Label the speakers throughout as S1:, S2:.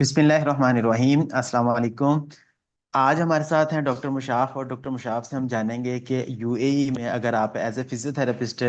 S1: बिस्मिल्लाहिर्रहमानिर्रहीम अस्सलाम वालेकुम। आज हमारे साथ हैं डॉक्टर मुशाफ, और डॉक्टर मुशाफ से हम जानेंगे कि यूएई में अगर आप एज ए फिजियोथेरेपिस्ट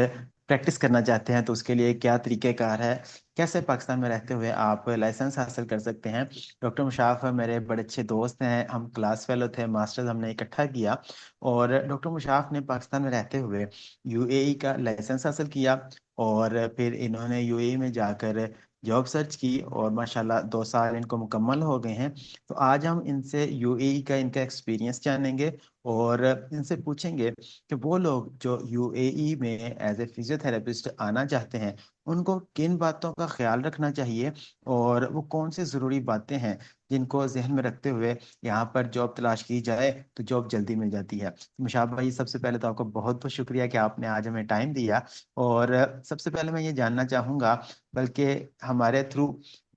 S1: प्रैक्टिस करना चाहते हैं तो उसके लिए क्या तरीक़ेकार है, कैसे पाकिस्तान में रहते हुए आप लाइसेंस हासिल कर सकते हैं। डॉक्टर मुशाफ मेरे बड़े अच्छे दोस्त हैं, हम क्लास फेलो थे, मास्टर्स हमने इकट्ठा किया। और डॉक्टर मुशाफ ने पाकिस्तान में रहते हुए यूएई का लाइसेंस हासिल किया, और फिर इन्होंने यूएई में जाकर जॉब सर्च की, और माशाल्लाह 2 साल इनको मुकम्मल हो गए हैं। तो आज हम इनसे यूएई का इनका एक्सपीरियंस जानेंगे, और इनसे पूछेंगे कि वो लोग जो यूएई में एज ए फिजियोथेरेपिस्ट आना चाहते हैं उनको किन बातों का ख्याल रखना चाहिए, और वो कौन सी ज़रूरी बातें हैं जिनको जहन में रखते हुए यहाँ पर जॉब तलाश की जाए तो जॉब जल्दी मिल जाती है। मुशाब भाई, सबसे पहले तो आपको बहुत बहुत शुक्रिया कि आपने आज हमें टाइम दिया। और सबसे पहले मैं ये जानना चाहूँगा, बल्कि हमारे थ्रू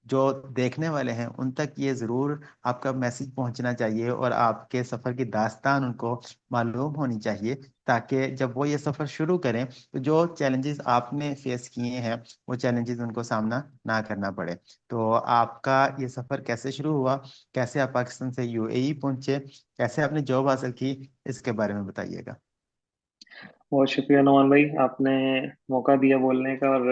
S1: जो देखने वाले हैं उन तक ये ज़रूर आपका मैसेज पहुंचना चाहिए, और आपके सफ़र की दास्तान उनको मालूम होनी चाहिए, ताकि जब वो ये सफ़र शुरू करें तो जो चैलेंजेस आपने फेस किए हैं वो चैलेंजेस उनको सामना ना करना पड़े। तो आपका ये सफ़र कैसे शुरू हुआ, कैसे आप पाकिस्तान से यूएई पहुंचे, कैसे आपने जॉब हासिल की, इसके बारे में बताइएगा।
S2: बहुत शुक्रिया नोमान भाई, आपने मौका दिया बोलने का। और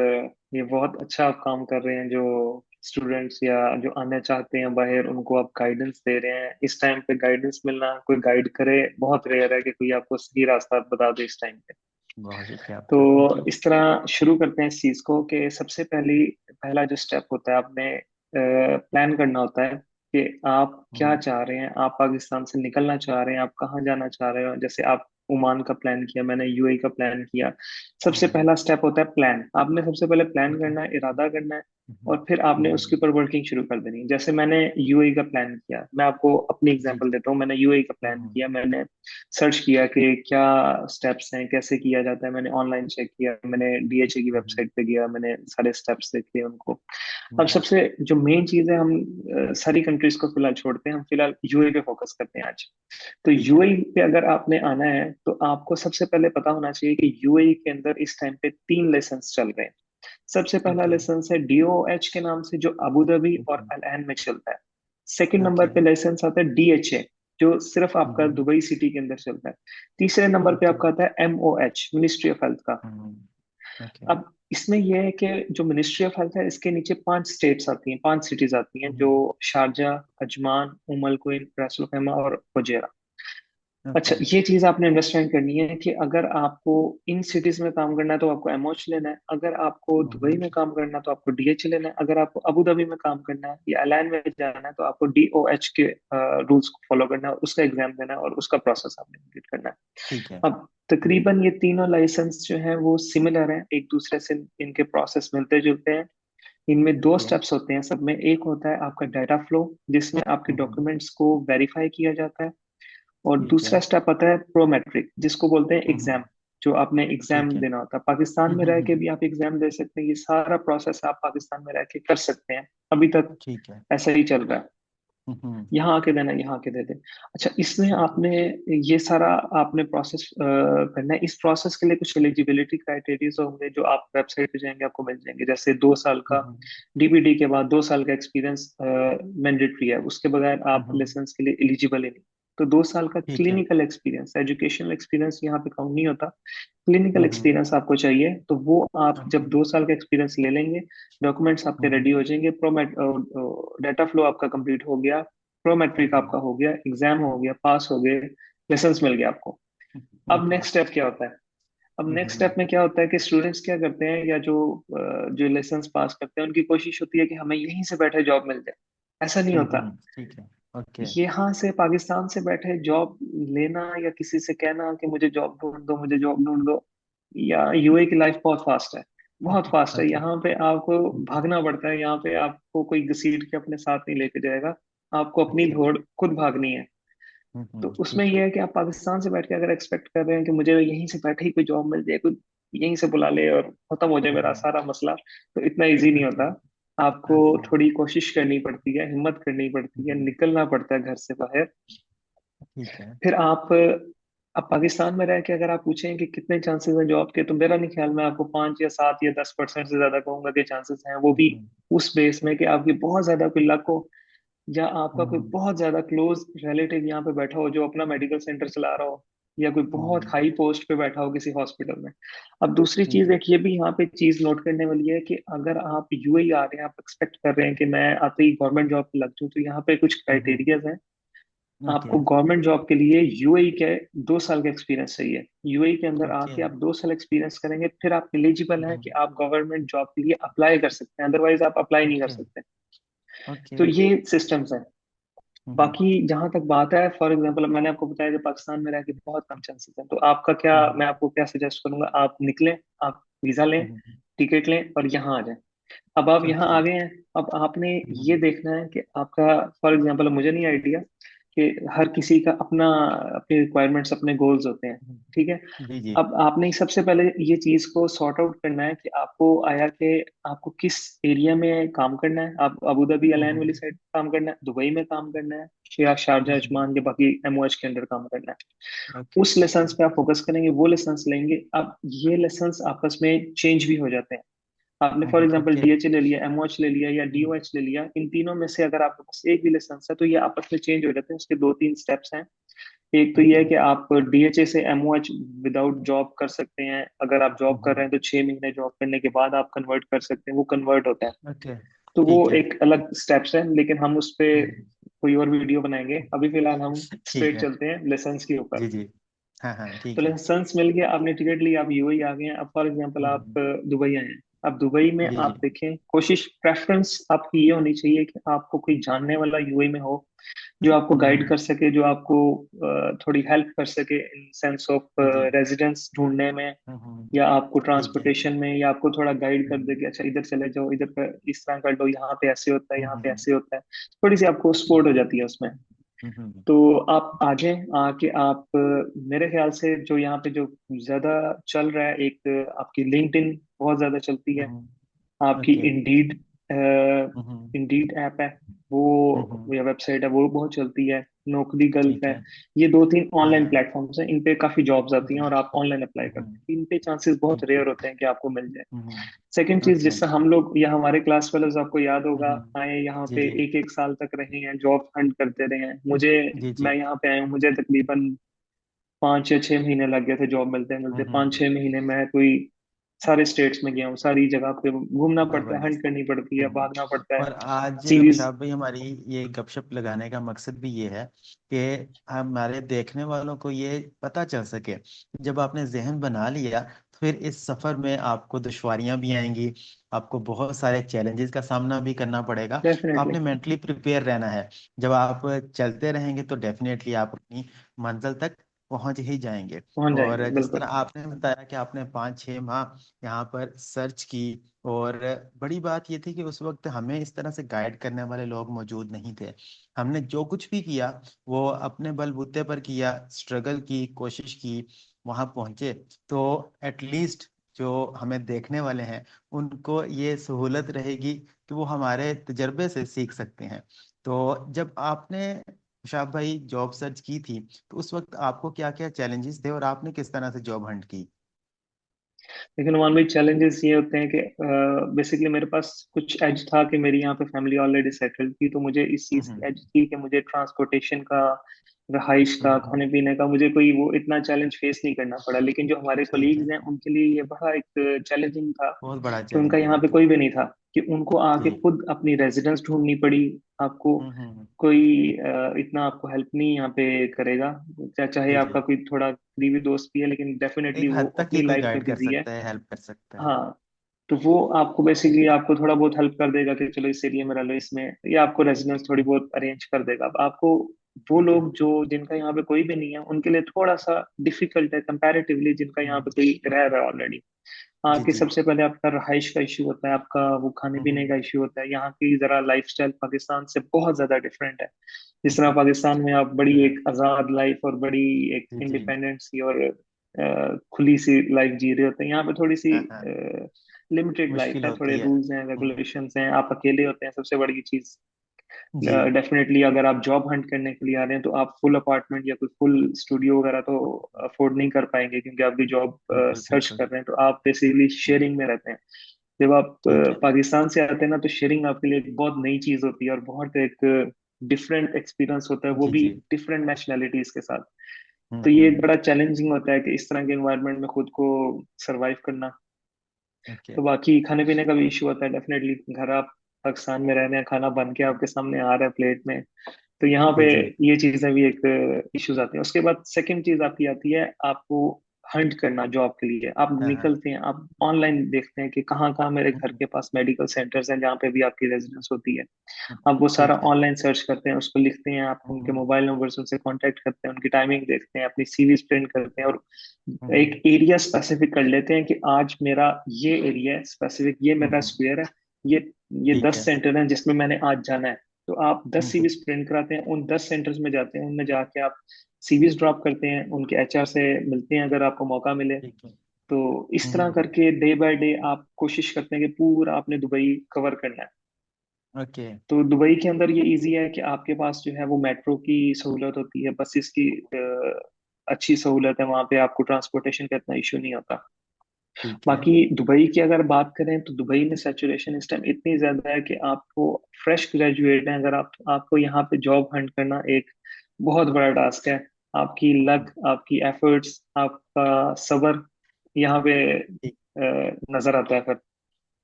S2: ये बहुत अच्छा आप काम कर रहे हैं। जो स्टूडेंट्स या जो आना चाहते हैं बाहर, उनको आप गाइडेंस दे रहे हैं। इस टाइम पे गाइडेंस मिलना, कोई गाइड करे, बहुत रेयर है कि कोई आपको सही रास्ता बता दे इस टाइम पे।
S1: बहुत शुक्रिया आपका, थैंक
S2: तो
S1: यू।
S2: इस तरह शुरू करते हैं इस चीज को कि सबसे पहला जो स्टेप होता है, आपने प्लान करना होता है कि आप क्या
S1: हम्म।
S2: चाह रहे हैं। आप पाकिस्तान से निकलना चाह रहे हैं, आप कहाँ जाना चाह रहे हो। जैसे आप ओमान का प्लान किया, मैंने यूएई का प्लान किया। सबसे
S1: हम्म।
S2: पहला स्टेप होता है प्लान। आपने सबसे पहले प्लान
S1: ठीक है।
S2: करना है, इरादा करना है,
S1: हम्म।
S2: और फिर आपने उसके ऊपर वर्किंग शुरू कर देनी है। जैसे मैंने यूएई का प्लान किया, मैं आपको अपनी
S1: जी
S2: एग्जांपल
S1: जी।
S2: देता हूँ। मैंने यूएई का प्लान
S1: हम्म।
S2: किया, मैंने सर्च किया कि क्या स्टेप्स हैं, कैसे किया जाता है। मैंने ऑनलाइन चेक किया, मैंने डीएचए की
S1: हम्म।
S2: वेबसाइट पे गया, मैंने सारे स्टेप्स देखे उनको। अब
S1: हम्म।
S2: सबसे जो मेन चीज है, हम सारी कंट्रीज को फिलहाल छोड़ते हैं, हम फिलहाल यूएई पे फोकस करते हैं आज। तो
S1: ठीक है।
S2: यूएई पे अगर आपने आना है तो आपको सबसे पहले पता होना चाहिए कि यूएई के अंदर इस टाइम पे 3 लाइसेंस चल रहे हैं। सबसे पहला
S1: ओके।
S2: लाइसेंस है डीओएच के नाम से, जो अबू धाबी और
S1: ओके।
S2: अल आइन में चलता है। Second number
S1: okay.
S2: पे लाइसेंस आता है डीएचए, जो सिर्फ आपका
S1: हम्म।
S2: दुबई सिटी के अंदर चलता है। तीसरे नंबर पे
S1: ओके।
S2: आपका आता है एमओएच, मिनिस्ट्री ऑफ हेल्थ का।
S1: ओके।
S2: अब इसमें यह है कि जो मिनिस्ट्री ऑफ हेल्थ है, इसके नीचे 5 स्टेट्स आती हैं, 5 सिटीज आती हैं, जो Sharjah, Ajman, Umm Al Quwain, ras al Khaimah और फुजेरा। अच्छा,
S1: ओके।
S2: ये चीज आपने अंडरस्टैंड करनी है कि अगर आपको इन सिटीज में काम करना है तो आपको एमओएच लेना है, अगर आपको दुबई में काम करना है तो आपको डीएच लेना है, अगर आपको अबू धाबी में काम करना है या अलाइन में जाना है तो आपको डीओएच के रूल्स को फॉलो करना है, उसका एग्जाम देना है, और उसका प्रोसेस आपने कंप्लीट करना है।
S1: ठीक है।
S2: अब तकरीबन ये तीनों लाइसेंस जो हैं वो सिमिलर हैं एक दूसरे से, इनके प्रोसेस मिलते जुलते हैं। इनमें दो
S1: ओके।
S2: स्टेप्स होते हैं सब में। एक होता है आपका डाटा फ्लो, जिसमें आपके डॉक्यूमेंट्स को वेरीफाई किया जाता है। और
S1: ठीक है।
S2: दूसरा स्टेप आता है प्रोमेट्रिक, जिसको बोलते हैं एग्जाम,
S1: हम्म।
S2: जो आपने एग्जाम
S1: ठीक है।
S2: देना होता है। पाकिस्तान में रह के भी आप एग्जाम दे सकते हैं। ये सारा प्रोसेस आप पाकिस्तान में रह के कर सकते हैं। अभी तक
S1: ठीक है।
S2: ऐसा ही चल रहा है।
S1: हम्म।
S2: यहाँ आके देना, यहाँ आके दे दे। अच्छा, इसमें
S1: ठीक है।
S2: आपने ये सारा आपने प्रोसेस करना है। इस प्रोसेस के लिए कुछ एलिजिबिलिटी क्राइटेरिया होंगे, जो आप वेबसाइट पे जाएंगे आपको मिल जाएंगे। जैसे 2 साल का
S1: हम्म।
S2: डीबीडी के बाद 2 साल का एक्सपीरियंस मैंडेटरी है, उसके बगैर आप
S1: हम्म।
S2: लाइसेंस के लिए एलिजिबल ही नहीं। तो 2 साल का
S1: ठीक है।
S2: क्लिनिकल एक्सपीरियंस, एजुकेशनल एक्सपीरियंस यहाँ पे काउंट नहीं होता। क्लिनिकल
S1: हम्म।
S2: एक्सपीरियंस आपको चाहिए, तो वो आप
S1: ओके।
S2: जब 2 साल का एक्सपीरियंस ले लेंगे, डॉक्यूमेंट्स आपके रेडी
S1: हम्म।
S2: हो जाएंगे, प्रोमेट डाटा फ्लो आपका कंप्लीट हो गया, प्रोमेट्रिक
S1: हम्म।
S2: आपका हो गया, एग्जाम हो गया, पास हो गए, लाइसेंस मिल गया आपको। अब
S1: ओके।
S2: नेक्स्ट स्टेप क्या होता है? अब नेक्स्ट
S1: हम्म।
S2: स्टेप में क्या होता है कि स्टूडेंट्स क्या करते हैं, या जो लाइसेंस पास करते हैं, उनकी कोशिश होती है कि हमें यहीं से बैठे जॉब मिल जाए। ऐसा नहीं होता।
S1: ठीक है। ओके।
S2: यहाँ से पाकिस्तान से बैठे जॉब लेना, या किसी से कहना कि मुझे जॉब ढूंढ दो, मुझे जॉब ढूंढ दो, या यूएई की लाइफ बहुत फास्ट है। बहुत फास्ट है।
S1: ओके।
S2: यहाँ पे आपको भागना पड़ता है। यहाँ पे आपको कोई घसीट के अपने साथ नहीं लेके जाएगा, आपको अपनी
S1: ओके।
S2: दौड़ खुद भागनी है। तो उसमें
S1: ठीक है।
S2: यह है कि आप पाकिस्तान से बैठ के अगर एक्सपेक्ट कर रहे हैं कि मुझे यहीं से बैठे ही कोई जॉब मिल जाए, कोई यहीं से बुला ले और खत्म हो जाए मेरा सारा मसला, तो इतना इजी नहीं
S1: ओके।
S2: होता। आपको
S1: ओके।
S2: थोड़ी कोशिश करनी पड़ती है, हिम्मत करनी पड़ती है, निकलना पड़ता है घर से बाहर।
S1: ठीक है।
S2: फिर आप पाकिस्तान में रह के अगर आप पूछें कि कितने चांसेस हैं जॉब के, तो मेरा नहीं ख्याल, मैं आपको 5 या 7 या 10% से ज्यादा कहूंगा कि चांसेस हैं, वो भी उस बेस में कि आपकी बहुत ज्यादा कोई लक हो, या आपका कोई
S1: हम्म,
S2: बहुत ज्यादा क्लोज रिलेटिव यहाँ पे बैठा हो जो अपना मेडिकल सेंटर चला रहा हो, या कोई बहुत
S1: हम्म,
S2: हाई पोस्ट पे बैठा हो किसी हॉस्पिटल में। अब दूसरी चीज
S1: जी,
S2: एक ये भी यहाँ पे चीज नोट करने वाली है कि अगर आप यूएई आ रहे हैं, आप एक्सपेक्ट कर रहे हैं कि मैं आते ही गवर्नमेंट जॉब पे लग जाऊं, तो यहाँ पे कुछ
S1: हम्म,
S2: क्राइटेरियाज हैं।
S1: ओके,
S2: आपको गवर्नमेंट जॉब के लिए यूएई के 2 साल का एक्सपीरियंस चाहिए। यूएई के अंदर
S1: ओके,
S2: आके आप 2 साल एक्सपीरियंस करेंगे, फिर आप एलिजिबल हैं
S1: हम्म,
S2: कि आप गवर्नमेंट जॉब के लिए अप्लाई कर सकते हैं, अदरवाइज आप अप्लाई नहीं कर
S1: ओके,
S2: सकते।
S1: ओके,
S2: तो ये सिस्टम्स हैं।
S1: हम्म,
S2: बाकी जहां तक बात है, फॉर एग्जांपल मैंने आपको बताया कि पाकिस्तान में रह के बहुत कम चांसेस हैं, तो आपका क्या,
S1: हम्म,
S2: मैं आपको क्या सजेस्ट करूंगा, आप निकलें, आप वीजा लें,
S1: हम्म,
S2: टिकट लें और यहाँ आ जाएं। अब आप यहाँ
S1: ओके,
S2: आ गए हैं, अब आपने
S1: हम्म,
S2: ये देखना है कि आपका, फॉर एग्जांपल मुझे नहीं आइडिया कि हर किसी का अपना, अपनी रिक्वायरमेंट्स, अपने गोल्स होते हैं, ठीक है।
S1: जी, जी,
S2: अब आपने सबसे पहले ये चीज को सॉर्ट आउट करना है कि आपको आया कि आपको किस एरिया में काम करना है। आप अबू धाबी अलैन वाली
S1: हम्म,
S2: साइड काम करना है, दुबई में काम करना है, या शारजा
S1: हम्म,
S2: अजमान के बाकी एमओएच के अंदर काम करना है।
S1: ओके,
S2: उस लेसन्स पे आप फोकस करेंगे, वो लेसन्स लेंगे। अब ये लेसन्स आपस में चेंज भी हो जाते हैं। आपने फॉर एग्जांपल
S1: ओके,
S2: डीएचए ले लिया, एमओएच ले लिया या
S1: हम्म,
S2: डीओएच ले लिया, इन तीनों में से अगर आपके पास एक भी लाइसेंस है तो ये आपस में चेंज हो जाते हैं। उसके 2-3 स्टेप्स हैं। एक तो ये है
S1: ओके,
S2: कि आप डीएचए से एमओएच विदाउट जॉब कर सकते हैं। अगर आप जॉब कर
S1: हम्म,
S2: रहे हैं तो 6 महीने जॉब करने के बाद आप कन्वर्ट कर सकते हैं, वो कन्वर्ट होता है।
S1: ओके,
S2: तो वो
S1: ठीक है,
S2: एक अलग स्टेप्स है, लेकिन हम उस पे
S1: हम्म,
S2: कोई और वीडियो बनाएंगे। अभी फिलहाल हम
S1: ठीक
S2: स्ट्रेट
S1: है,
S2: चलते हैं लाइसेंस के ऊपर।
S1: जी, जी, हाँ, हाँ,
S2: तो
S1: ठीक है,
S2: लाइसेंस मिल गया, आपने टिकट ली, आप यूएई आ गए हैं। अब फॉर एग्जांपल आप
S1: हम्म,
S2: दुबई आए हैं। अब दुबई में
S1: जी, जी,
S2: आप देखें, कोशिश प्रेफरेंस आपकी ये होनी चाहिए कि आपको कोई जानने वाला यूएई में हो, जो आपको गाइड
S1: हम्म,
S2: कर सके, जो आपको थोड़ी हेल्प कर सके इन सेंस ऑफ
S1: जी,
S2: रेजिडेंस ढूंढने में,
S1: हम्म,
S2: या आपको
S1: ठीक है,
S2: ट्रांसपोर्टेशन में, या आपको थोड़ा गाइड कर दे
S1: हम्म,
S2: कि अच्छा इधर चले जाओ, इधर का इस तरह कर लो, यहाँ पे ऐसे होता है, यहाँ पे
S1: हम्म,
S2: ऐसे होता है। थोड़ी सी आपको सपोर्ट हो
S1: हम्म,
S2: जाती है उसमें।
S1: हम्म,
S2: तो आप आ जाएं, आके आप मेरे ख्याल से जो यहाँ पे जो ज्यादा चल रहा है, एक आपकी लिंक्डइन बहुत ज्यादा चलती है,
S1: हम्म,
S2: आपकी
S1: ओके,
S2: इंडीड,
S1: हम्म,
S2: इंडीड ऐप है वो,
S1: हम्म,
S2: या वेबसाइट है वो बहुत चलती है। नौकरी गल्फ
S1: ठीक
S2: है।
S1: है,
S2: ये 2-3
S1: हाँ,
S2: ऑनलाइन
S1: हाँ,
S2: प्लेटफॉर्म्स हैं, इन पे काफी जॉब्स आती हैं
S1: हम्म,
S2: और आप ऑनलाइन अप्लाई करते
S1: हम्म,
S2: हैं, इन पे चांसेस बहुत
S1: ठीक है,
S2: रेयर होते हैं कि आपको मिल जाए। सेकंड चीज,
S1: ओके,
S2: जिससे हम लोग या हमारे क्लास फेलोज आपको याद होगा,
S1: हम्म,
S2: आए यहाँ
S1: जी,
S2: पे
S1: जी,
S2: 1-1 साल तक रहे हैं, जॉब हंट करते रहे हैं। मुझे,
S1: जी,
S2: मैं
S1: जी,
S2: यहाँ पे आया हूँ, मुझे तकरीबन 5 या 6 महीने लग गए थे जॉब मिलते मिलते।
S1: हम्म,
S2: 5-6 महीने मैं कोई सारे स्टेट्स में गया हूँ, सारी जगह पे घूमना पड़ता है, हंट
S1: जबरदस्त,
S2: करनी पड़ती है,
S1: हम्म,
S2: भागना पड़ता है।
S1: और आज
S2: सीरीज।
S1: मुशाब भाई हमारी ये गपशप लगाने का मकसद भी ये है कि हमारे देखने वालों को ये पता चल सके, जब आपने जहन बना लिया तो फिर इस सफर में आपको दुश्वारियां भी आएंगी, आपको बहुत सारे चैलेंजेस का सामना भी करना पड़ेगा, तो
S2: डेफिनेटली
S1: आपने मेंटली प्रिपेयर रहना है। जब आप चलते रहेंगे तो डेफिनेटली आप अपनी मंजिल तक पहुंच ही जाएंगे।
S2: पहुंच
S1: और
S2: जाएंगे
S1: जिस
S2: बिल्कुल।
S1: तरह आपने बताया कि आपने 5-6 माह यहाँ पर सर्च की, और बड़ी बात ये थी कि उस वक्त हमें इस तरह से गाइड करने वाले लोग मौजूद नहीं थे। हमने जो कुछ भी किया वो अपने बलबूते पर किया, स्ट्रगल की, कोशिश की, वहां पहुंचे। तो एटलीस्ट जो हमें देखने वाले हैं उनको ये सहूलत रहेगी कि वो हमारे तजर्बे से सीख सकते हैं। तो जब आपने शाह भाई जॉब सर्च की थी तो उस वक्त आपको क्या क्या चैलेंजेस थे और आपने किस तरह से जॉब हंट की?
S2: लेकिन वन वीक चैलेंजेस ये होते हैं कि बेसिकली मेरे पास कुछ एज था कि मेरी यहाँ पे फैमिली ऑलरेडी सेटल्ड थी, तो मुझे इस चीज़ की
S1: हम्म,
S2: एज थी कि मुझे ट्रांसपोर्टेशन का, रहाइश का,
S1: हम्म,
S2: खाने पीने का, मुझे कोई वो इतना चैलेंज फेस नहीं करना पड़ा। लेकिन जो हमारे
S1: ठीक
S2: कोलीग्स
S1: है,
S2: हैं उनके लिए ये बड़ा एक चैलेंजिंग था
S1: बहुत बड़ा
S2: कि उनका
S1: चैलेंज
S2: यहाँ
S1: होगा
S2: पे
S1: तो।
S2: कोई भी नहीं था, कि उनको आके
S1: जी,
S2: खुद अपनी रेजिडेंस ढूंढनी पड़ी। आपको
S1: हम्म,
S2: कोई इतना आपको हेल्प नहीं यहाँ पे करेगा, चाहे
S1: जी, जी,
S2: आपका कोई थोड़ा करीबी दोस्त भी है, लेकिन डेफिनेटली
S1: एक
S2: वो
S1: हद तक ही
S2: अपनी
S1: कोई
S2: लाइफ में
S1: गाइड कर
S2: बिजी है।
S1: सकता है, हेल्प कर सकता है।
S2: हाँ। तो वो आपको बेसिकली आपको थोड़ा बहुत हेल्प कर देगा कि चलो इस एरिया में रह लो इसमें, या आपको रेजिडेंस थोड़ी
S1: हम्म,
S2: बहुत अरेंज कर देगा। अब आपको, वो
S1: ठीक है,
S2: लोग जो जिनका यहाँ पे कोई भी नहीं है उनके लिए थोड़ा सा डिफिकल्ट है कंपैरेटिवली, जिनका यहाँ पे
S1: हम्म,
S2: कोई रह रहा है ऑलरेडी।
S1: जी,
S2: आके
S1: जी,
S2: सबसे पहले आपका रहाइश का इश्यू होता है, आपका वो खाने पीने
S1: हम्म,
S2: का इश्यू होता है। यहाँ की जरा लाइफस्टाइल पाकिस्तान से बहुत ज्यादा डिफरेंट है। जिस तरह
S1: हम्म,
S2: पाकिस्तान में आप
S1: तो
S2: बड़ी
S1: है,
S2: एक आजाद लाइफ और बड़ी एक
S1: जी, जी,
S2: इंडिपेंडेंट सी और खुली सी लाइफ जी रहे होते हैं, यहाँ पे थोड़ी सी
S1: हाँ, हाँ,
S2: लिमिटेड लाइफ
S1: मुश्किल
S2: है,
S1: होती
S2: थोड़े
S1: है,
S2: रूल्स हैं, रेगुलेशंस हैं, आप अकेले होते हैं, सबसे बड़ी चीज।
S1: जी,
S2: डेफिनेटली अगर आप जॉब हंट करने के लिए आ रहे हैं तो आप फुल अपार्टमेंट या कोई फुल स्टूडियो वगैरह तो अफोर्ड नहीं कर पाएंगे, क्योंकि आप भी जॉब
S1: बिल्कुल,
S2: सर्च
S1: बिल्कुल,
S2: कर रहे हैं, तो आप बेसिकली शेयरिंग में रहते हैं। जब आप
S1: ठीक है,
S2: पाकिस्तान से आते हैं ना, तो शेयरिंग आपके लिए एक बहुत नई चीज होती है और बहुत एक डिफरेंट एक्सपीरियंस होता है, वो
S1: जी
S2: भी
S1: जी।
S2: डिफरेंट नेशनैलिटीज के साथ। तो ये एक बड़ा चैलेंजिंग होता है कि इस तरह के एनवायरनमेंट में खुद को सरवाइव करना।
S1: ओके।
S2: तो बाकी खाने पीने का भी इशू होता है डेफिनेटली। घर आप पाकिस्तान में रह रहे हैं, खाना बन के आपके सामने आ रहा है प्लेट में, तो यहाँ
S1: जी
S2: पे
S1: जी।
S2: ये चीजें भी एक इश्यूज आती हैं। उसके बाद सेकंड चीज आपकी आती है, आपको हंट करना जॉब के लिए। आप
S1: हाँ हाँ।
S2: निकलते हैं, आप ऑनलाइन देखते हैं कि कहाँ कहाँ मेरे घर के पास मेडिकल सेंटर्स हैं जहाँ पे भी आपकी रेजिडेंस होती है। आप वो सारा
S1: ठीक है।
S2: ऑनलाइन सर्च करते हैं, उसको लिखते हैं, आप उनके मोबाइल नंबर से उनसे कांटेक्ट करते हैं, उनकी टाइमिंग देखते हैं, अपनी सीवी प्रिंट करते हैं, और एक एरिया स्पेसिफिक कर लेते हैं कि आज मेरा ये एरिया है स्पेसिफिक, ये मेरा स्क्वायर है, ये ये
S1: ठीक
S2: 10
S1: है।
S2: सेंटर हैं जिसमें मैंने आज जाना है। तो आप 10
S1: हम्म,
S2: सीवीज प्रिंट कराते हैं, उन 10 सेंटर्स में जाते हैं, उनमें जाके आप सीवीज ड्रॉप करते हैं, उनके एचआर से मिलते हैं अगर आपको मौका मिले।
S1: ठीक है।
S2: तो इस तरह
S1: हम्म,
S2: करके डे बाय डे आप कोशिश करते हैं कि पूरा आपने दुबई कवर करना है।
S1: ओके।
S2: तो दुबई के अंदर ये इजी है कि आपके पास जो है वो मेट्रो की सहूलत होती है, बसेस की अच्छी सहूलत है, वहाँ पे आपको ट्रांसपोर्टेशन का इतना इशू नहीं होता।
S1: ठीक है।
S2: बाकी दुबई की अगर बात करें तो दुबई में सैचुरेशन इस टाइम इतनी ज्यादा है कि आपको, फ्रेश ग्रेजुएट हैं अगर आप, आपको यहाँ पे जॉब हंट करना एक बहुत बड़ा टास्क है। आपकी लक, आपकी एफर्ट्स, आपका सब्र यहाँ पे
S1: ठीक।
S2: नजर आता है फिर।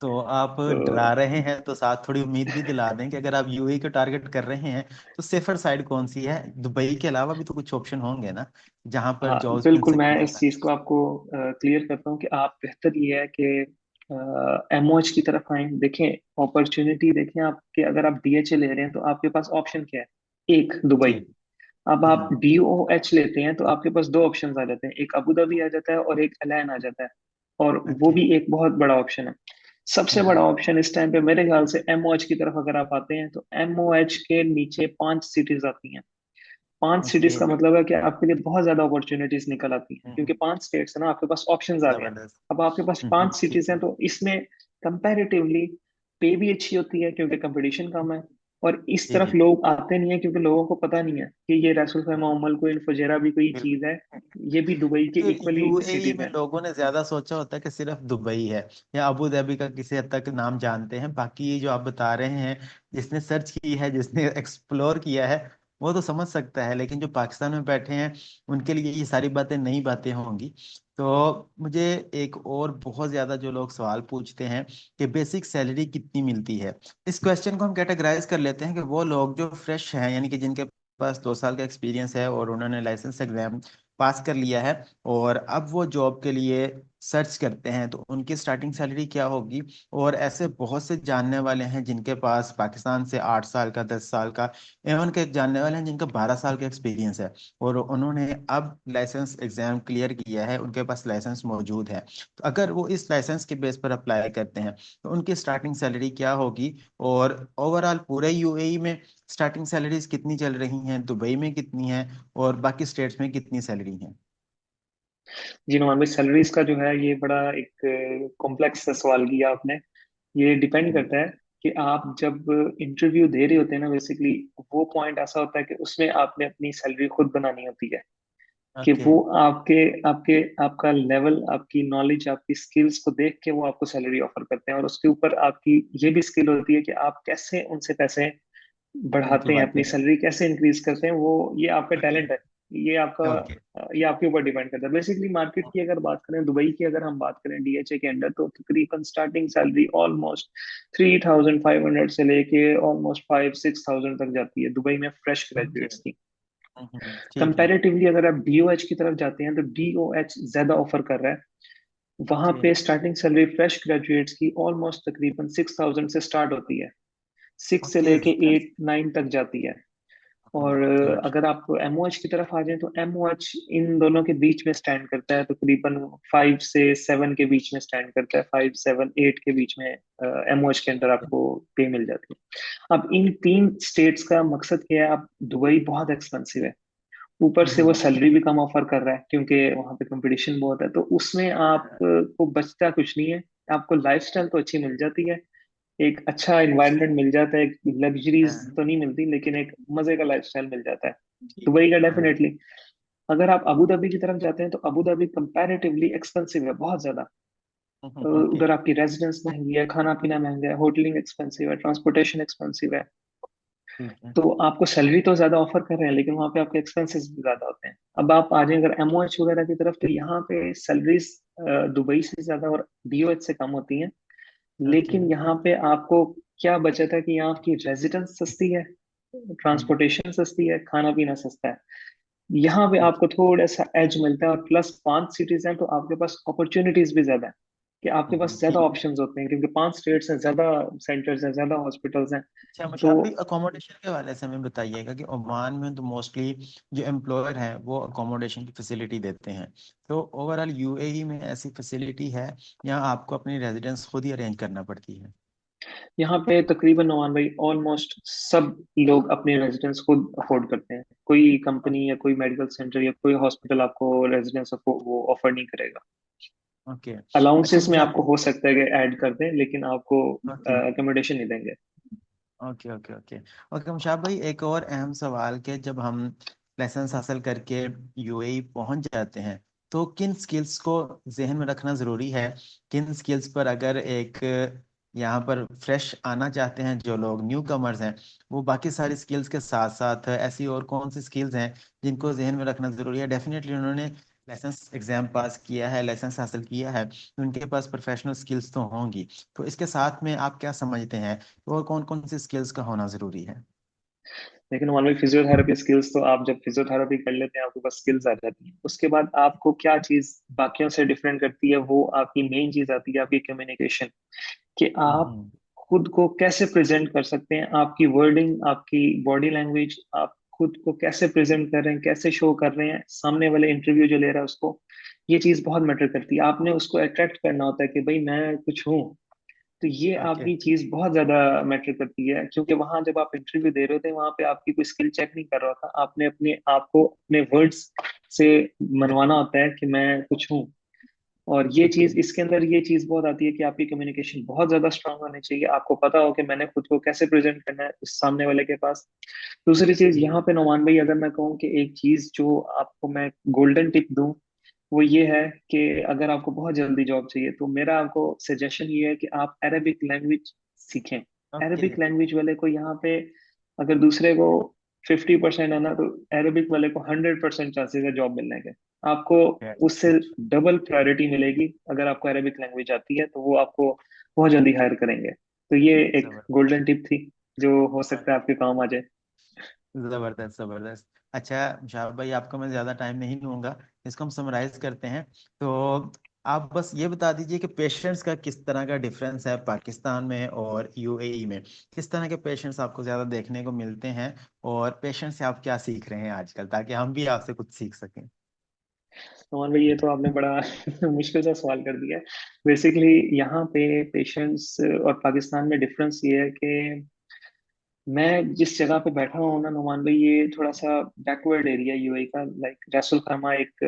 S1: तो आप
S2: तो
S1: डरा रहे हैं तो साथ थोड़ी उम्मीद भी दिला दें कि अगर आप यूएई को टारगेट कर रहे हैं तो सेफर साइड कौन सी है? दुबई के अलावा भी तो कुछ ऑप्शन होंगे ना जहां पर
S2: हाँ
S1: जॉब्स मिल
S2: बिल्कुल, मैं
S1: सकती
S2: इस
S1: है?
S2: चीज़ को आपको क्लियर करता हूँ कि आप, बेहतर ये है कि एमओएच की तरफ आए, देखें अपॉर्चुनिटी, देखें आपके, अगर आप डीएचए ले रहे हैं तो आपके पास ऑप्शन क्या है? एक दुबई।
S1: जी।
S2: अब आप
S1: हम्म,
S2: डीओएच लेते हैं तो आपके पास दो ऑप्शंस आ जाते हैं, एक अबू धाबी आ जाता है और एक एलएन आ जाता है, और वो
S1: ओके।
S2: भी एक बहुत बड़ा ऑप्शन है। सबसे बड़ा ऑप्शन इस टाइम पे मेरे ख्याल से एमओएच की तरफ अगर आप आते हैं तो एमओएच के नीचे 5 सिटीज आती हैं। 5 सिटीज
S1: ओके।
S2: का मतलब है कि आपके लिए बहुत ज्यादा अपॉर्चुनिटीज निकल आती हैं, क्योंकि 5 स्टेट्स है ना, आपके पास ऑप्शंस आ गए हैं।
S1: जबरदस्त।
S2: अब आपके पास पांच
S1: ठीक
S2: सिटीज हैं,
S1: है।
S2: तो इसमें कंपैरेटिवली पे भी अच्छी होती है क्योंकि कंपटीशन कम है, और इस
S1: जी
S2: तरफ
S1: जी।
S2: लोग आते नहीं है क्योंकि लोगों को पता नहीं है कि ये रसूल खैमा उम्मल को इन फुजैरा भी कोई चीज है।
S1: बिल्कुल।
S2: ये भी दुबई के
S1: कि
S2: इक्वली
S1: यूएई
S2: सिटीज
S1: में
S2: हैं।
S1: लोगों ने ज्यादा सोचा होता है कि सिर्फ दुबई है या अबू धाबी का किसी हद तक नाम जानते हैं, बाकी ये जो आप बता रहे हैं, जिसने सर्च की है, जिसने एक्सप्लोर किया है, वो तो समझ सकता है, लेकिन जो पाकिस्तान में बैठे हैं उनके लिए ये सारी बातें नई बातें होंगी। तो मुझे एक और बहुत ज्यादा जो लोग सवाल पूछते हैं कि बेसिक सैलरी कितनी मिलती है, इस क्वेश्चन को हम कैटेगराइज कर लेते हैं कि वो लोग जो फ्रेश हैं, यानी कि जिनके पास 2 साल का एक्सपीरियंस है और उन्होंने लाइसेंस एग्जाम पास कर लिया है और अब वो जॉब के लिए सर्च करते हैं, तो उनकी स्टार्टिंग सैलरी क्या होगी। और ऐसे बहुत से जानने वाले हैं जिनके पास पाकिस्तान से 8 साल का, 10 साल का, एवन के एक जानने वाले हैं जिनका 12 साल का एक्सपीरियंस है और उन्होंने अब लाइसेंस एग्जाम क्लियर किया है, उनके पास लाइसेंस मौजूद है। तो अगर वो इस लाइसेंस के बेस पर अप्लाई करते हैं तो उनकी स्टार्टिंग सैलरी क्या होगी? और ओवरऑल पूरे यूएई में स्टार्टिंग सैलरीज कितनी चल रही हैं, दुबई में कितनी हैं और बाकी स्टेट्स में कितनी सैलरी हैं?
S2: जी नॉर्मल सैलरीज का जो है ये बड़ा एक कॉम्प्लेक्स सवाल किया आपने। ये डिपेंड
S1: हम्म,
S2: करता है कि आप जब इंटरव्यू दे रहे होते हैं ना, बेसिकली वो पॉइंट ऐसा होता है कि उसमें आपने अपनी सैलरी खुद बनानी होती है, कि
S1: ओके।
S2: वो आपके आपके आपका लेवल, आपकी नॉलेज, आपकी स्किल्स को देख के वो आपको सैलरी ऑफर करते हैं, और उसके ऊपर आपकी ये भी स्किल होती है कि आप कैसे उनसे पैसे बढ़ाते हैं,
S1: दिलवाते
S2: अपनी
S1: हैं।
S2: सैलरी कैसे इंक्रीज करते हैं, वो ये आपका
S1: ओके।
S2: टैलेंट है। ये आपका,
S1: ओके।
S2: ये आपके ऊपर डिपेंड करता है। बेसिकली मार्केट की अगर बात करें, दुबई की अगर हम बात करें डीएचए के अंडर, तो तकरीबन स्टार्टिंग सैलरी ऑलमोस्ट 3,500 से लेके ऑलमोस्ट 5-6 थाउजेंड तक जाती है दुबई में फ्रेश
S1: ओके।
S2: ग्रेजुएट्स की।
S1: ठीक है।
S2: कंपैरेटिवली अगर आप डीओएच की तरफ जाते हैं तो डीओएच ज्यादा ऑफर कर रहा है। वहां
S1: ओके।
S2: पे स्टार्टिंग सैलरी फ्रेश ग्रेजुएट्स की ऑलमोस्ट तकरीबन 6,000 से स्टार्ट होती है, 6 से
S1: ओके।
S2: लेके 8-9 तक जाती है। और
S1: ठीक।
S2: अगर आप एमओएच की तरफ आ जाएं तो एमओएच इन दोनों के बीच में स्टैंड करता है, तकरीबन 5 से 7 के बीच में स्टैंड करता है, 5-7-8 के बीच में एमओएच के अंदर आपको पे मिल जाती है। अब इन 3 स्टेट्स का मकसद क्या है? अब दुबई बहुत एक्सपेंसिव है, ऊपर से वो सैलरी भी कम ऑफर कर रहा है क्योंकि वहां पे कंपटीशन बहुत है, तो उसमें आपको बचता कुछ नहीं है। आपको लाइफस्टाइल तो अच्छी मिल जाती है, एक अच्छा इन्वायरमेंट मिल जाता है, एक लग्जरीज तो नहीं मिलती लेकिन एक मजे का लाइफस्टाइल मिल जाता है
S1: ठीक
S2: दुबई का
S1: है।
S2: डेफिनेटली। अगर आप अबू धाबी की तरफ जाते हैं तो अबू धाबी कंपैरेटिवली एक्सपेंसिव है बहुत ज्यादा।
S1: ओके।
S2: उधर आपकी रेजिडेंस महंगी है, खाना पीना महंगा है, होटलिंग एक्सपेंसिव है, ट्रांसपोर्टेशन एक्सपेंसिव है।
S1: ठीक है।
S2: तो आपको सैलरी तो ज्यादा ऑफर कर रहे हैं, लेकिन वहाँ पे आपके एक्सपेंसेस भी ज्यादा होते हैं। अब आप आ जाएं अगर एमओएच वगैरह की तरफ, तो यहाँ पे सैलरीज दुबई से ज्यादा और बीओएच से कम होती हैं।
S1: ओके।
S2: लेकिन यहाँ पे आपको क्या बचत है कि यहाँ की रेजिडेंस सस्ती है, ट्रांसपोर्टेशन सस्ती है, खाना पीना सस्ता है। यहाँ पे
S1: ओके।
S2: आपको थोड़ा सा एज मिलता है, और प्लस 5 सिटीज हैं तो आपके पास अपॉर्चुनिटीज भी ज्यादा है, कि आपके पास ज्यादा
S1: ठीक है।
S2: ऑप्शंस होते हैं, क्योंकि 5 स्टेट्स हैं, ज्यादा सेंटर्स हैं, ज्यादा हॉस्पिटल्स हैं।
S1: अच्छा
S2: तो
S1: मुशाब भाई, अकोमोडेशन के वाले से हमें बताइएगा कि ओमान में तो मोस्टली जो एम्प्लॉयर हैं वो अकोमोडेशन की फैसिलिटी देते हैं। तो ओवरऑल यूएई में ऐसी फैसिलिटी है या आपको अपनी रेजिडेंस खुद ही अरेंज करना पड़ती है?
S2: यहाँ पे तकरीबन नवान भाई ऑलमोस्ट सब लोग अपने रेजिडेंस खुद अफोर्ड करते हैं। कोई कंपनी या कोई मेडिकल सेंटर या कोई हॉस्पिटल आपको रेजिडेंस वो ऑफर नहीं करेगा।
S1: ओके। अच्छा
S2: अलाउंसेस में
S1: मुशाब।
S2: आपको हो सकता है कि ऐड कर दें, लेकिन आपको
S1: ओके
S2: अकोमोडेशन नहीं देंगे।
S1: Okay okay okay. ओके मुशाब भाई, एक और अहम सवाल के जब हम लाइसेंस हासिल करके यूएई पहुंच जाते हैं तो किन स्किल्स को जहन में रखना ज़रूरी है? किन स्किल्स पर अगर एक यहाँ पर फ्रेश आना चाहते हैं जो लोग न्यू कमर्स हैं, वो बाकी सारी स्किल्स के साथ साथ ऐसी और कौन सी स्किल्स हैं जिनको जहन में रखना ज़रूरी है? डेफिनेटली उन्होंने लाइसेंस एग्जाम पास किया है, लाइसेंस हासिल किया है, तो उनके पास प्रोफेशनल स्किल्स तो होंगी। तो इसके साथ में आप क्या समझते हैं और कौन कौन सी स्किल्स का होना जरूरी है?
S2: लेकिन नॉर्मली फिजियोथेरेपी स्किल्स तो आप जब फिजियोथेरेपी कर लेते हैं आपके पास स्किल्स आ जाती हैं। उसके बाद आपको क्या चीज बाकियों से डिफरेंट करती है, वो आपकी मेन चीज आती है, आपकी कम्युनिकेशन। कि आप
S1: हम्म।
S2: खुद को कैसे प्रेजेंट कर सकते हैं, आपकी वर्डिंग, आपकी बॉडी लैंग्वेज, आप खुद को कैसे प्रेजेंट कर रहे हैं, कैसे शो कर रहे हैं सामने वाले इंटरव्यू जो ले रहा है उसको। ये चीज बहुत मैटर करती है। आपने उसको अट्रैक्ट करना होता है कि भाई मैं कुछ हूँ। तो ये
S1: ओके।
S2: आपकी चीज बहुत ज्यादा मैटर करती है, क्योंकि वहां जब आप इंटरव्यू दे रहे थे वहां पे आपकी कोई स्किल चेक नहीं कर रहा था, आपने अपने आप को अपने वर्ड्स से मनवाना होता है कि मैं कुछ हूँ। और ये
S1: ओके।
S2: चीज इसके अंदर ये चीज बहुत आती है कि आपकी कम्युनिकेशन बहुत ज्यादा स्ट्रांग होनी चाहिए, आपको पता हो कि मैंने खुद को कैसे प्रेजेंट करना है उस सामने वाले के पास। दूसरी चीज यहाँ पे नोमान भाई, अगर मैं कहूँ कि एक चीज जो आपको मैं गोल्डन टिप दूं, वो ये है कि अगर आपको बहुत जल्दी जॉब चाहिए तो मेरा आपको सजेशन ये है कि आप अरेबिक लैंग्वेज सीखें।
S1: ओके।
S2: अरेबिक लैंग्वेज वाले को यहाँ पे, अगर दूसरे को 50% है ना, तो अरेबिक वाले को 100% चांसेस है जॉब मिलने के। आपको उससे डबल प्रायोरिटी मिलेगी। अगर आपको अरेबिक लैंग्वेज आती है तो वो आपको बहुत जल्दी हायर करेंगे। तो ये एक गोल्डन टिप थी जो हो सकता है आपके काम आ जाए।
S1: जबरदस्त जबरदस्त। अच्छा शाह भाई, आपको मैं ज्यादा टाइम नहीं लूंगा, इसको हम समराइज करते हैं। तो आप बस ये बता दीजिए कि पेशेंट्स का किस तरह का डिफरेंस है पाकिस्तान में और यूएई में? किस तरह के पेशेंट्स आपको ज्यादा देखने को मिलते हैं और पेशेंट्स से आप क्या सीख रहे हैं आजकल, ताकि हम भी आपसे कुछ सीख सकें।
S2: नॉन भाई, ये तो आपने बड़ा मुश्किल सा सवाल कर दिया है। बेसिकली यहाँ पे पेशेंट्स और पाकिस्तान में डिफरेंस ये है कि मैं जिस जगह पे बैठा हूँ ना नुमान भाई, ये थोड़ा सा बैकवर्ड एरिया यूएई का। लाइक रैसुल खैमा एक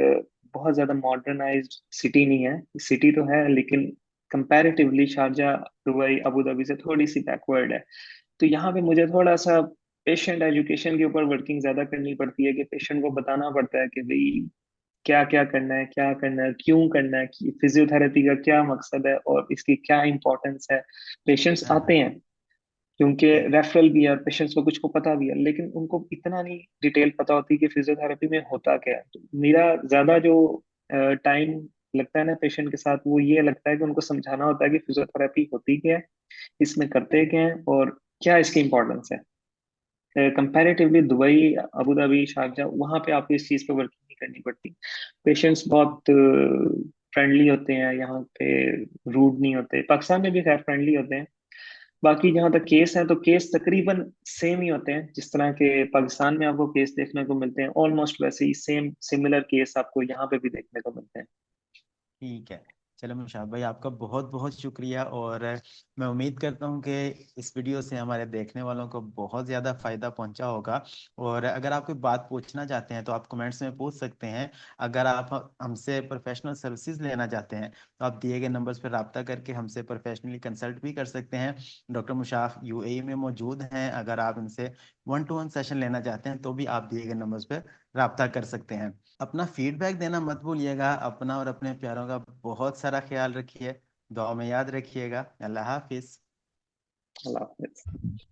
S2: बहुत ज्यादा मॉडर्नाइज्ड सिटी नहीं है। सिटी तो है लेकिन comparatively Sharjah, Dubai, Abu Dhabi से थोड़ी सी बैकवर्ड है। तो यहाँ पे मुझे थोड़ा सा पेशेंट एजुकेशन के ऊपर वर्किंग ज्यादा करनी पड़ती है, कि पेशेंट को बताना पड़ता है कि भाई क्या क्या करना है, क्या करना है, क्यों करना है, कि फिजियोथेरेपी का क्या मकसद है और इसकी क्या इंपॉर्टेंस है। पेशेंट्स
S1: हाँ
S2: आते
S1: हाँ।
S2: हैं क्योंकि
S1: ठीक।
S2: रेफरल भी है और पेशेंट्स को कुछ को पता भी है, लेकिन उनको इतना नहीं डिटेल पता होती कि फिजियोथेरेपी में होता क्या है। तो मेरा ज्यादा जो टाइम लगता है ना पेशेंट के साथ, वो ये लगता है कि उनको समझाना होता है कि फिजियोथेरेपी होती क्या है, इसमें करते क्या है और क्या इसकी इंपॉर्टेंस है। Comparatively Dubai, Abu Dhabi, Sharjah, वहां पे आपको इस चीज पे वर्किंग नहीं करनी पड़ती। पेशेंट्स बहुत फ्रेंडली होते हैं यहाँ पे, रूड नहीं होते। पाकिस्तान में भी खैर फ्रेंडली होते हैं। बाकी जहाँ तक केस है तो केस तकरीबन सेम ही होते हैं, जिस तरह के पाकिस्तान में आपको केस देखने को मिलते हैं ऑलमोस्ट वैसे ही सेम सिमिलर केस आपको यहाँ पे भी देखने को मिलते हैं।
S1: ठीक है। चलो मुशाब भाई, आपका बहुत बहुत शुक्रिया। और मैं उम्मीद करता हूँ कि इस वीडियो से हमारे देखने वालों को बहुत ज़्यादा फ़ायदा पहुंचा होगा। और अगर आप कोई बात पूछना चाहते हैं तो आप कमेंट्स में पूछ सकते हैं। अगर आप हमसे प्रोफेशनल सर्विसेज लेना चाहते हैं तो आप दिए गए नंबर्स पर रब्ता करके हमसे प्रोफेशनली कंसल्ट भी कर सकते हैं। डॉक्टर मुशाफ यूएई में मौजूद हैं। अगर आप इनसे 1-to-1 सेशन लेना चाहते हैं तो भी आप दिए गए नंबर्स पर रब्ता कर सकते हैं। अपना फीडबैक देना मत भूलिएगा। अपना और अपने प्यारों का बहुत सारा ख्याल रखिए। दुआ में याद रखिएगा। अल्लाह हाफिज।
S2: अल्लाह हाफिज।